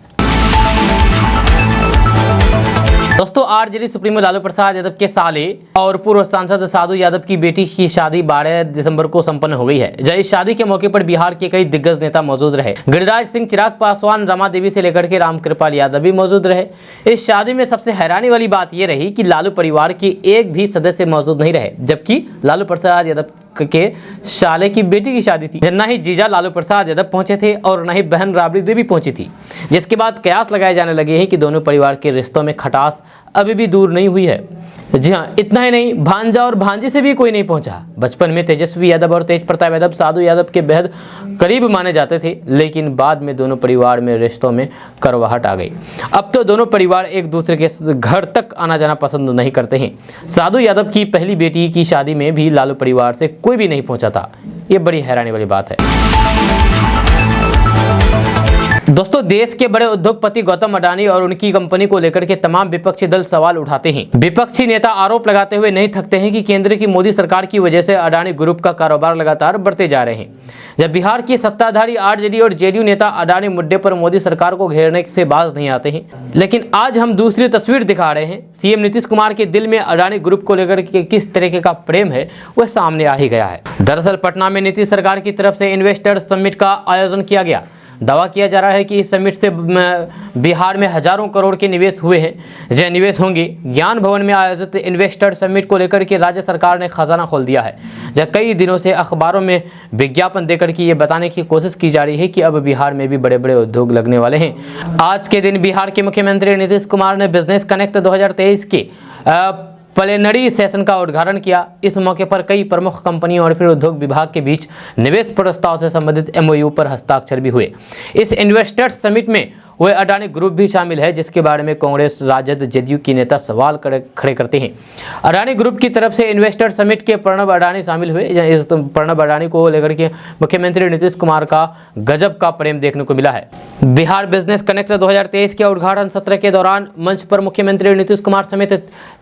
दोस्तों, आरजेडी सुप्रीमो लालू प्रसाद यादव के साले और पूर्व सांसद साधु यादव की बेटी की शादी 12 दिसंबर को संपन्न हो गई है। इस शादी के मौके पर बिहार के कई दिग्गज नेता मौजूद रहे। गिरिराज सिंह, चिराग पासवान, रमा देवी से लेकर के रामकृपाल यादव भी मौजूद रहे। इस शादी में सबसे हैरानी वाली बात यह रही कि लालू परिवार के एक भी सदस्य मौजूद नहीं रहे, जबकि लालू प्रसाद यादव के साले की बेटी की शादी थी। न ही जीजा लालू प्रसाद यादव पहुंचे थे और न ही बहन राबड़ी देवी पहुंची थी, जिसके बाद कयास लगाए जाने लगे हैं कि दोनों परिवार के रिश्तों में खटास अभी भी दूर नहीं हुई है। जी हाँ, इतना ही नहीं, भांजा और भांजी से भी कोई नहीं पहुंचा। बचपन में तेजस्वी यादव और तेज प्रताप यादव साधु यादव के बेहद करीब माने जाते थे, लेकिन बाद में दोनों परिवार में रिश्तों में करवाहट आ गई। अब तो दोनों परिवार एक दूसरे के घर तक आना जाना पसंद नहीं करते हैं। साधु यादव की पहली बेटी की शादी में भी लालू परिवार से कोई भी नहीं पहुंचा था। ये बड़ी हैरानी वाली बात है। दोस्तों, देश के बड़े उद्योगपति गौतम अडानी और उनकी कंपनी को लेकर के तमाम विपक्षी दल सवाल उठाते हैं। विपक्षी नेता आरोप लगाते हुए नहीं थकते हैं कि केंद्र की मोदी सरकार की वजह से अडानी ग्रुप का कारोबार लगातार बढ़ते जा रहे हैं। जब बिहार की सत्ताधारी आरजेडी और जेडीयू नेता अडानी मुद्दे पर मोदी सरकार को घेरने से बाज नहीं आते हैं, लेकिन आज हम दूसरी तस्वीर दिखा रहे हैं। सीएम नीतीश कुमार के दिल में अडानी ग्रुप को लेकर के किस तरीके का प्रेम है वह सामने आ ही गया है। दरअसल पटना में नीतीश सरकार की तरफ से इन्वेस्टर्स समिट का आयोजन किया गया। दावा किया जा रहा है कि इस समिट से बिहार में हजारों करोड़ के निवेश हुए हैं, जो निवेश होंगे। ज्ञान भवन में आयोजित इन्वेस्टर समिट को लेकर के राज्य सरकार ने खजाना खोल दिया है। जब कई दिनों से अखबारों में विज्ञापन देकर के ये बताने की कोशिश की जा रही है कि अब बिहार में भी बड़े बड़े उद्योग लगने वाले हैं। आज के दिन बिहार के मुख्यमंत्री नीतीश कुमार ने बिजनेस कनेक्ट 2023 के प्लेनरी सेशन का उद्घाटन किया। इस मौके पर कई प्रमुख कंपनियों और फिर उद्योग विभाग के बीच निवेश प्रस्ताव से संबंधित MOU पर हस्ताक्षर भी हुए। इस इन्वेस्टर्स समिट में वह अडानी ग्रुप भी शामिल है, जिसके बारे में कांग्रेस, राजद, JDU की नेता सवाल खड़े करते हैं। अडानी ग्रुप की तरफ से इन्वेस्टर समिट के प्रणब अडानी शामिल हुए। इस प्रणब अडानी को लेकर के मुख्यमंत्री नीतीश कुमार का गजब का प्रेम देखने को मिला है। बिहार बिजनेस कनेक्ट 2023 के उद्घाटन सत्र के दौरान मंच पर मुख्यमंत्री नीतीश कुमार समेत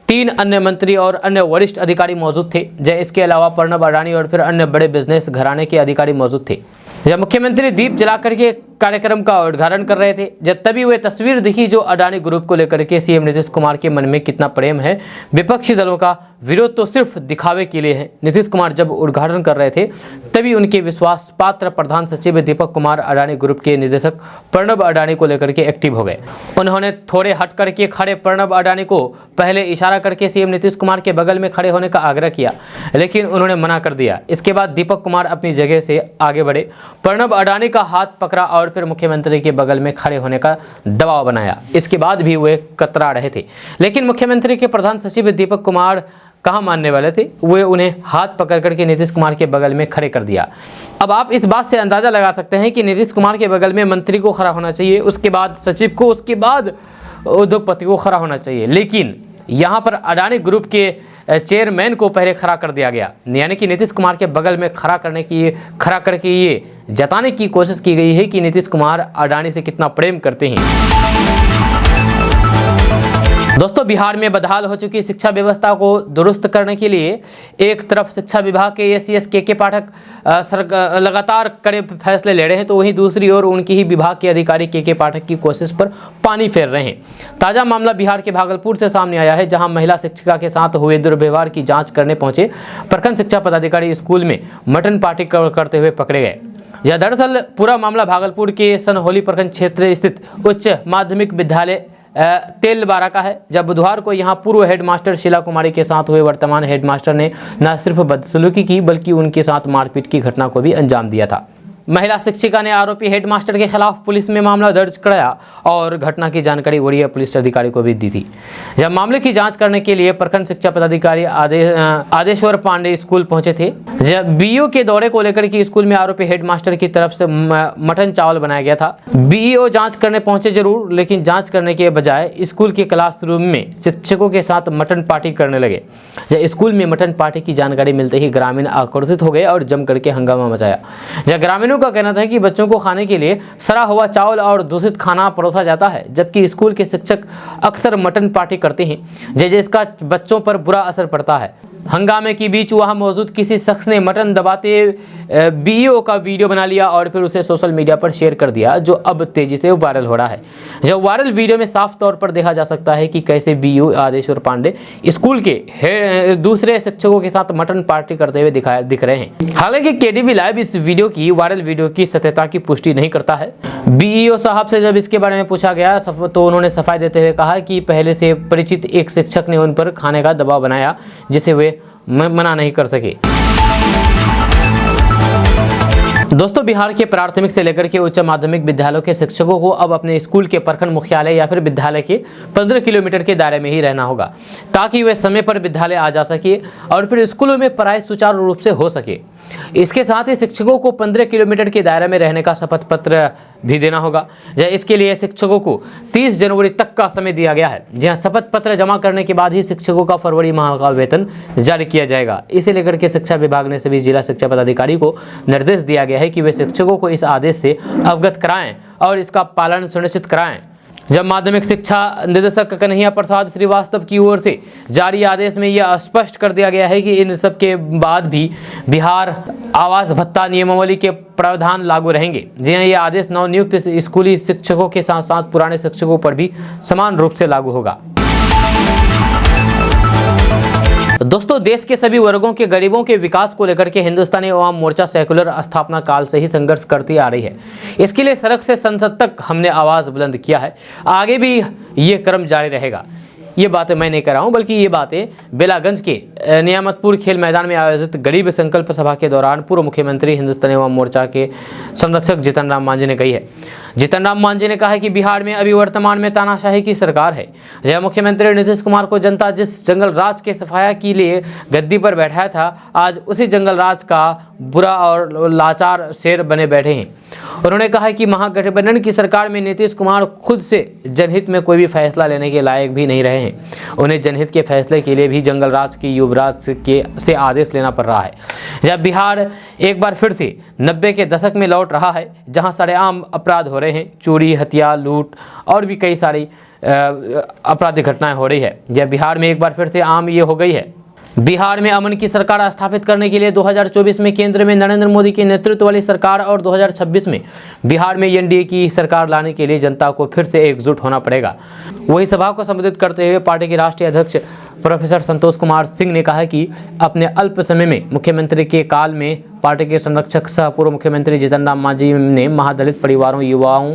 3 अन्य मंत्री और अन्य वरिष्ठ अधिकारी मौजूद थे। इसके अलावा प्रणब अडानी और फिर अन्य बड़े बिजनेस घराने के अधिकारी मौजूद थे। जब मुख्यमंत्री दीप जलाकर के कार्यक्रम का उद्घाटन कर रहे थे, जब तभी वह तस्वीर दिखी जो अडानी ग्रुप को लेकर के CM नीतीश कुमार के मन में कितना प्रेम है। विपक्षी दलों का विरोध तो सिर्फ दिखावे के लिए है। नीतीश कुमार जब उद्घाटन कर रहे थे तभी उनके विश्वास पात्र प्रधान सचिव दीपक कुमार अडानी ग्रुप के निदेशक प्रणब अडानी को लेकर के एक्टिव हो गए। उन्होंने थोड़े हट करके खड़े प्रणब अडानी को पहले इशारा करके CM नीतीश कुमार के बगल में खड़े होने का आग्रह किया, लेकिन उन्होंने मना कर दिया। इसके बाद दीपक कुमार अपनी जगह से आगे बढ़े, प्रणब अडानी का हाथ पकड़ा और फिर मुख्यमंत्री के बगल में खड़े होने का दबाव बनाया। इसके बाद भी वे कतरा रहे थे, लेकिन मुख्यमंत्री के प्रधान सचिव दीपक कुमार कहाँ मानने वाले थे। वे उन्हें हाथ पकड़ करके नीतीश कुमार के बगल में खड़े कर दिया। अब आप इस बात से अंदाजा लगा सकते हैं कि नीतीश कुमार के बगल में मंत्री को खड़ा होना चाहिए, उसके बाद सचिव को, उसके बाद उद्योगपति को खड़ा होना चाहिए, लेकिन यहाँ पर अडानी ग्रुप के चेयरमैन को पहले खड़ा कर दिया गया। यानी कि नीतीश कुमार के बगल में खड़ा करके ये जताने की कोशिश की गई है कि नीतीश कुमार अडानी से कितना प्रेम करते हैं। दोस्तों, बिहार में बदहाल हो चुकी शिक्षा व्यवस्था को दुरुस्त करने के लिए एक तरफ शिक्षा विभाग के ACS KK पाठक लगातार कड़े फैसले ले रहे हैं, तो वहीं दूसरी ओर उनकी ही विभाग के अधिकारी KK पाठक की कोशिश पर पानी फेर रहे हैं। ताज़ा मामला बिहार के भागलपुर से सामने आया है, जहां महिला शिक्षिका के साथ हुए दुर्व्यवहार की जांच करने पहुंचे प्रखंड शिक्षा पदाधिकारी स्कूल में मटन पार्टी करते हुए पकड़े गए। यह दरअसल पूरा मामला भागलपुर के सनहोली प्रखंड क्षेत्र स्थित उच्च माध्यमिक विद्यालय तेलबारा का है। जब बुधवार को यहां पूर्व हेडमास्टर शीला कुमारी के साथ हुए वर्तमान हेडमास्टर ने न सिर्फ बदसलूकी की बल्कि उनके साथ मारपीट की घटना को भी अंजाम दिया था। महिला शिक्षिका ने आरोपी हेडमास्टर के खिलाफ पुलिस में मामला दर्ज कराया और घटना की जानकारी वरीय पुलिस अधिकारी को भी दी थी। जब मामले की जांच करने के लिए प्रखंड शिक्षा पदाधिकारी आदेश्वर पांडे स्कूल पहुंचे थे। जब BEO के दौरे को लेकर के स्कूल में आरोपी हेडमास्टर की तरफ से मटन चावल बनाया गया था। BEO जांच करने पहुंचे जरूर, लेकिन जांच करने के बजाय स्कूल के क्लासरूम में शिक्षकों के साथ मटन पार्टी करने लगे। जब स्कूल में मटन पार्टी की जानकारी मिलते ही ग्रामीण आक्रोशित हो गए और जम करके हंगामा मचाया। जब ग्रामीणों का कहना था कि बच्चों को खाने के लिए सड़ा हुआ चावल और दूषित खाना परोसा जाता है, जबकि स्कूल के शिक्षक अक्सर मटन पार्टी करते हैं, जिसका बच्चों पर बुरा असर पड़ता है। हंगामे के बीच वहां मौजूद किसी शख्स ने मटन दबाते BEO का वीडियो बना लिया और फिर उसे सोशल मीडिया पर शेयर कर दिया, जो अब तेजी से वायरल हो रहा है। जो वायरल वीडियो में साफ तौर पर देखा जा सकता है कि कैसे BEO आदेश्वर पांडे स्कूल के दूसरे शिक्षकों के साथ मटन पार्टी करते हुए दिख रहे हैं। हालांकि KDV लाइव इस वीडियो की वायरल वीडियो की सत्यता की पुष्टि नहीं करता है। BEO साहब से जब इसके बारे में पूछा गया तो उन्होंने सफाई देते हुए कहा कि पहले से परिचित एक शिक्षक ने उन पर खाने का दबाव बनाया, जिसे वे मना नहीं कर सके। दोस्तों, बिहार के प्राथमिक से लेकर के उच्च माध्यमिक विद्यालयों के शिक्षकों को अब अपने स्कूल के प्रखंड मुख्यालय या फिर विद्यालय के 15 किलोमीटर के दायरे में ही रहना होगा, ताकि वे समय पर विद्यालय आ जा सके और फिर स्कूलों में पढ़ाई सुचारू रूप से हो सके। इसके साथ ही शिक्षकों को 15 किलोमीटर के दायरे में रहने का शपथ पत्र भी देना होगा। इसके लिए शिक्षकों को 30 जनवरी तक का समय दिया गया है। जहां शपथ पत्र जमा करने के बाद ही शिक्षकों का फरवरी माह का वेतन जारी किया जाएगा। इसे लेकर के शिक्षा विभाग ने सभी जिला शिक्षा पदाधिकारी को निर्देश दिया गया है कि वे शिक्षकों को इस आदेश से अवगत कराएं और इसका पालन सुनिश्चित कराएं। जब माध्यमिक शिक्षा निदेशक कन्हैया प्रसाद श्रीवास्तव की ओर से जारी आदेश में यह स्पष्ट कर दिया गया है कि इन सब के बाद भी बिहार आवास भत्ता नियमावली के प्रावधान लागू रहेंगे। जी हाँ, यह आदेश नवनियुक्त स्कूली शिक्षकों के साथ साथ पुराने शिक्षकों पर भी समान रूप से लागू होगा। दोस्तों, देश के सभी वर्गों के गरीबों के विकास को लेकर के हिंदुस्तानी अवाम मोर्चा सेकुलर स्थापना काल से ही संघर्ष करती आ रही है। इसके लिए सड़क से संसद तक हमने आवाज बुलंद किया है, आगे भी ये क्रम जारी रहेगा। ये बातें मैं नहीं कर रहा हूँ, बल्कि ये बातें बेलागंज के नियामतपुर खेल मैदान में आयोजित गरीब संकल्प सभा के दौरान पूर्व मुख्यमंत्री हिंदुस्तानी अवाम मोर्चा के संरक्षक जीतन राम मांझी ने कही है। जीतन राम मांझी ने कहा है कि बिहार में अभी वर्तमान में तानाशाही की सरकार है। यह मुख्यमंत्री नीतीश कुमार को जनता जिस जंगल राज के सफाया के लिए गद्दी पर बैठाया था, आज उसी जंगल राज का बुरा और लाचार शेर बने बैठे हैं। उन्होंने कहा कि महागठबंधन की सरकार में नीतीश कुमार खुद से जनहित में कोई भी फैसला लेने के लायक भी नहीं रहे हैं। उन्हें जनहित के फैसले के लिए भी जंगल राज के युवराज से आदेश लेना पड़ रहा है। जब बिहार एक बार फिर से 90 के दशक में लौट रहा है, जहां सरेआम अपराध हो रहे हैं, चोरी, हत्या, लूट और भी कई सारी आपराधिक घटनाएं हो रही है। यह बिहार में एक बार फिर से आम ये हो गई है। बिहार में अमन की सरकार स्थापित करने के लिए 2024 में केंद्र में नरेंद्र मोदी के नेतृत्व वाली सरकार और 2026 में बिहार में एनडीए की सरकार लाने के लिए जनता को फिर से एकजुट होना पड़ेगा। वही सभा को संबोधित करते हुए पार्टी के राष्ट्रीय अध्यक्ष प्रोफेसर संतोष कुमार सिंह ने कहा कि अपने अल्प समय में मुख्यमंत्री के काल में पार्टी के संरक्षक सह पूर्व मुख्यमंत्री जीतन राम मांझी ने महादलित परिवारों, युवाओं,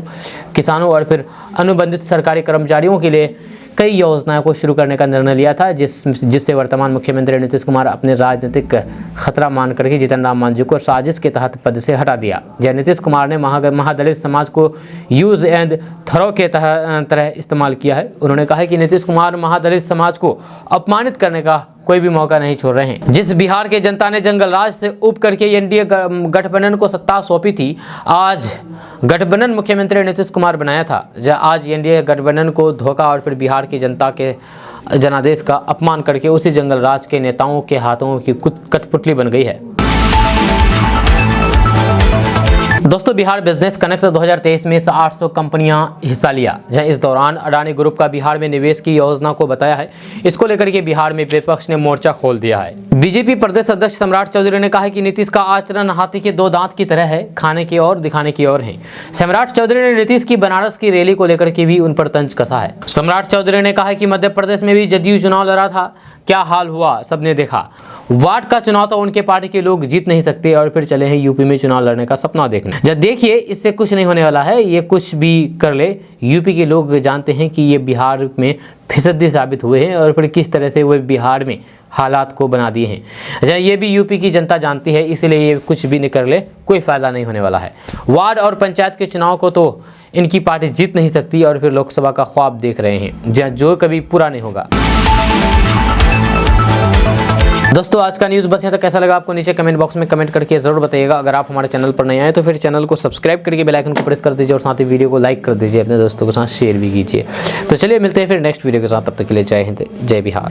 किसानों और फिर अनुबंधित सरकारी कर्मचारियों के लिए कई योजनाओं को शुरू करने का निर्णय लिया था, जिससे वर्तमान मुख्यमंत्री नीतीश कुमार अपने राजनीतिक खतरा मान करके जीतन राम मांझी को साजिश के तहत पद से हटा दिया। यह नीतीश कुमार ने महादलित समाज को यूज एंड थ्रो के तरह इस्तेमाल किया है। उन्होंने कहा कि नीतीश कुमार महादलित समाज को अपमानित करने का कोई भी मौका नहीं छोड़ रहे हैं। जिस बिहार के जनता ने जंगल राज से उब करके एनडीए गठबंधन को सत्ता सौंपी थी, आज गठबंधन मुख्यमंत्री नीतीश कुमार बनाया था। आज एनडीए गठबंधन को धोखा और फिर बिहार की जनता के जनादेश का अपमान करके उसी जंगल राज के नेताओं के हाथों की कठपुतली बन गई है। दोस्तों, बिहार बिजनेस कनेक्ट 2023 में 800 कंपनियां हिस्सा लिया। जहां इस दौरान अडानी ग्रुप का बिहार में निवेश की योजना को बताया है। इसको लेकर के बिहार में विपक्ष ने मोर्चा खोल दिया है। बीजेपी प्रदेश अध्यक्ष सम्राट चौधरी ने कहा है कि नीतीश का आचरण हाथी के दो दांत की तरह है, खाने की और दिखाने की ओर है। सम्राट चौधरी ने नीतीश की बनारस की रैली को लेकर के भी उन पर तंज कसा है। सम्राट चौधरी ने कहा कि मध्य प्रदेश में भी जदयू चुनाव लड़ा था, क्या हाल हुआ सबने देखा। वार्ड का चुनाव तो उनके पार्टी के लोग जीत नहीं सकते और फिर चले हैं यूपी में चुनाव लड़ने का सपना देखने। जब देखिए, इससे कुछ नहीं होने वाला है, ये कुछ भी कर ले। यूपी के लोग जानते हैं कि ये बिहार में फिसदी साबित हुए हैं और फिर किस तरह से वो बिहार में हालात को बना दिए हैं। ये भी यूपी की जनता जानती है, इसलिए ये कुछ भी नहीं कर ले, कोई फायदा नहीं होने वाला है। वार्ड और पंचायत के चुनाव को तो इनकी पार्टी जीत नहीं सकती और फिर लोकसभा का ख्वाब देख रहे हैं, जो कभी पूरा नहीं होगा। दोस्तों, आज का न्यूज़ बस यहाँ तक। कैसा लगा आपको नीचे कमेंट बॉक्स में कमेंट करके जरूर बताइएगा। अगर आप हमारे चैनल पर नए आए तो फिर चैनल को सब्सक्राइब करके बेल आइकन को प्रेस कर दीजिए और साथ ही वीडियो को लाइक कर दीजिए, अपने दोस्तों के साथ शेयर भी कीजिए। तो चलिए मिलते हैं फिर नेक्स्ट वीडियो के साथ, तब तक के लिए जय हिंद, जय बिहार।